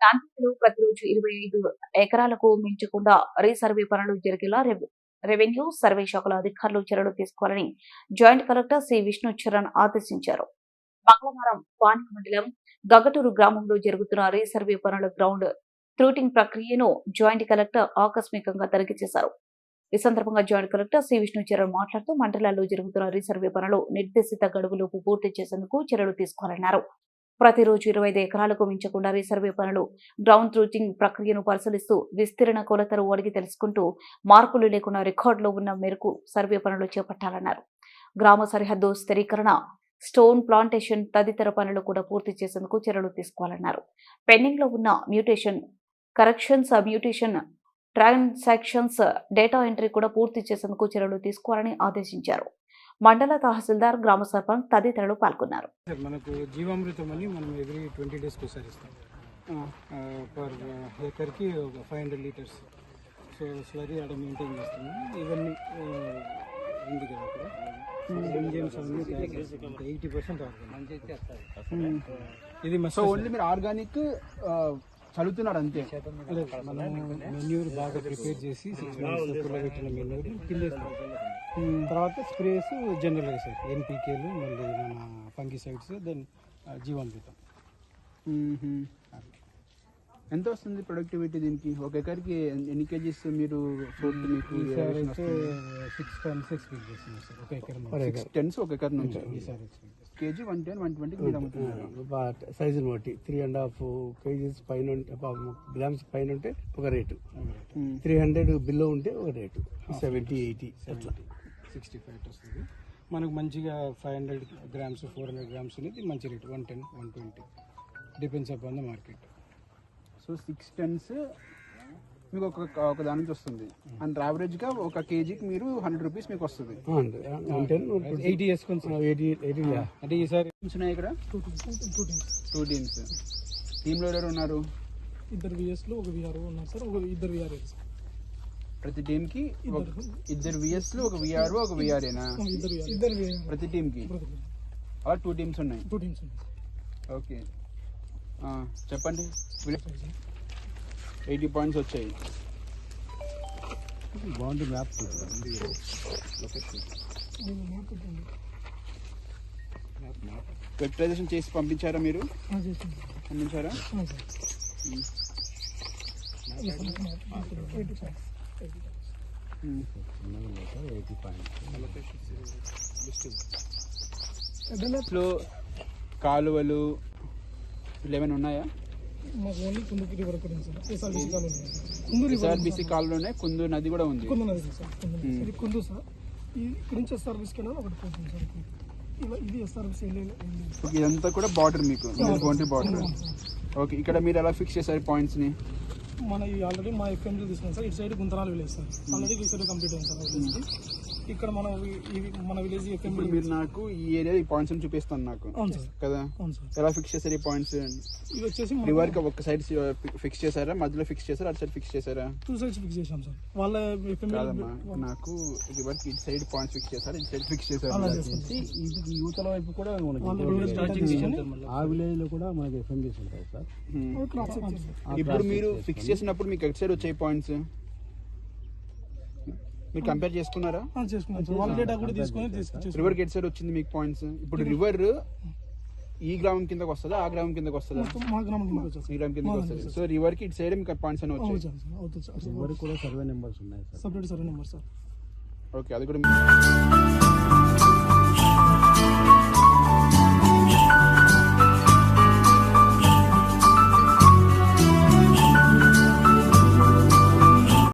నాందేడ్లో ప్రతిరోజు 25 ఎకరాలకు మించకుండా రీసర్వే పనులు జరిగేలా రెవెన్యూ సర్వే శాఖల అధికారులు చర్యలు తీసుకోవాలని joint collector C Vishnu Charan ఆదేశించారు. మంగళవారం పాణ్య మండలం గగటూరు గ్రామంలో జరుగుతున్న రీసర్వే పనుల గ్రౌండ్ ట్రూటింగ్ ప్రక్రియను జాయింట్ కలెక్టర్ ఆకస్మికంగా తనిఖీ చేశారు. ఈ సందర్భంగా joint collector C Vishnu Charan మాట్లాడుతూ మండలాల్లో జరుగుతున్న రీసర్వే పనులు నిర్దేశిత గడువులోపు పూర్తి చేసేందుకు చర్యలు తీసుకోవాలన్నారు. ప్రతిరోజు 25 ఎకరాలకు మించకుండా రీసర్వే పనులు గ్రౌండ్ ట్రూటింగ్ ప్రక్రియను పరిశీలిస్తూ విస్తీర్ణ కొలతలు అడిగి తెలుసుకుంటూ మార్పులు లేకుండా రికార్డులో ఉన్న మేరకు సర్వే పనులు చేపట్టాలన్నారు. గ్రామ సరిహద్దు స్థిరీకరణ, స్టోన్ ప్లాంటేషన్ తదితర పనులు కూడా పూర్తి చేసేందుకు చర్యలు తీసుకోవాలన్నారు. పెండింగ్ లో ఉన్న mutation corrections, mutation transactions, data entry కూడా పూర్తి చేసేందుకు చర్యలు తీసుకోవాలని ఆదేశించారు. మండల తహసీల్దార్, గ్రామ సర్పంచ్ తదితరులు పాల్గొన్నారు. మనకు జీవామృతం అని మనం ఎవ్రీ 20 days ఒకసారి ఇస్తాం. పర్ ఏకర్కి 500 liters. సో స్లరీ ఆడ మెయింటైన్ చేస్తాము. ఇవన్నీ ఉంది కదా అక్కడ ఎంజిఎమ్స్ అవన్నీ 80% ఆర్గానిక్. ఇది సో ఓన్లీ మీరు ఆర్గానిక్ చదువుతున్నారు అంతే. మనం మెన్యూర్ బాగా ప్రిపేర్ చేసి 6 months పెట్టిన మెన్యూర్ కింద తర్వాత స్ప్రేస్ జనరల్ వేసారు, ఎన్పీకేలు, మళ్ళీ మన ఫంగిసైడ్స్, దెన్ జీవామృతం. ఎంత వస్తుంది ప్రొడక్టివిటీ దీనికి? ఒక ఎకర్కి ఎన్ని కేజీస్ మీరు మీకు 6 tons ఎక్స్పెక్ట్ చేస్తున్నారు సార్ ఒక ఎకర్? 6 tons ఒక ఎకర్ నుంచి ఈసారి కేజీ 110, 120 మీరు అమ్ముతున్నారు. సైజుని బట్టి 3.5 kgs పైన గ్రామ్స్ పైన ఉంటే ఒక రేటు, 300 బిలో ఉంటే ఒక రేటు, 70, 80 అట్లా 65 వస్తుంది. మనకు మంచిగా 500 grams 400 grams అనేది మంచి rate, 110, 120 depends upon the market. So 6 tons మీకు ఒక దాని నుంచి వస్తుంది. అండ్ యావరేజ్గా ఒక కేజీకి మీరు 100 rupees మీకు వస్తుంది. 80 వేసుకొని 80 అంటే ఈసారి ఉన్నాయి ఇక్కడ 2 teams. టీంలో ఎవరు ఉన్నారు? 2 VSలు, 1 VRO ఉన్నారు సార్. 2 VRAs. ప్రతి టీంకి 2 VSలు, 1 VRO, 1 VRAనా? ప్రతి టీంకి అలా 2 teams ఉన్నాయి. ఓకే, చెప్పండి. 80 points వచ్చాయి. బాగుంది మ్యాప్. వెబ్టైజేషన్ చేసి పంపించారా మీరు? పంపించారా? కాలువలు ఏమైనా ఉన్నాయా? ఎస్ఆర్బిసి కాలువలోనే కుందు నది కూడా ఉంది. కుందు సార్, ఇక్కడ నుంచి ఎస్ఆర్బిసి ఒకటి పోతుంది సార్. ఇది ఎస్ఆర్బిసి ఇదంతా కూడా బార్డర్, మీకు బౌండరీ బార్డర్. ఓకే, ఇక్కడ మీరు ఎలా ఫిక్స్ చేశారు పాయింట్స్ ని? మన ఆల్రెడీ మా ఎఫ్ఎంలో తీసుకున్నాం సార్. ఇటు సైడ్ గుంతరాలు village sir, already recent complete అయింది సార్. ఇక్కడ మన విలేజ్ ఎఫ్ఎం. మీరు నాకు ఈ ఏరియా ఈ పాయింట్స్ చూపిస్తాను నాకు కదా, ఎలా ఫిక్స్ చేశారు ఈ పాయింట్స్? ఇవి వచ్చేసి రివర్ కి ఒక సైడ్ ఫిక్స్ చేశారా, మధ్యలో ఫిక్స్ చేశారా, అటు సైడ్ ఫిక్స్ చేశారా? 2 sides ఫిక్స్ చేశాం సార్. వాళ్ళ ఎఫ్ఎం నాకు రివర్ కి ఇటు సైడ్ పాయింట్స్ ఫిక్స్ చేశారు, ఇటు సైడ్ ఫిక్స్ చేశారు. ఇది యూతల వైపు కూడా ఆ విలేజ్ లో కూడా మనకి ఎఫ్ఎంబీస్ ఉంటాయి సార్. ఇప్పుడు మీరు ఫిక్స్ చేసినప్పుడు మీకు ఎటు సైడ్ వచ్చాయి పాయింట్స్? మీరు కంపేర్ చేసుకున్నారా? రివర్ గెట్ సైడ్ వచ్చింది మీకు పాయింట్స్. ఇప్పుడు రివర్ ఈ గ్రామం కిందకి వస్తుందా, ఆ గ్రామం కిందకి వస్తుందా? ఈ గ్రామం కిందకి వస్తుంది. సో రివర్ కి ఇటు సైడ్ మీకు పాయింట్స్ అని వచ్చాయి. రివర్ కూడా సర్వే నెంబర్స్ ఉన్నాయి sir. Separate survey number sir. Okay, అది కూడా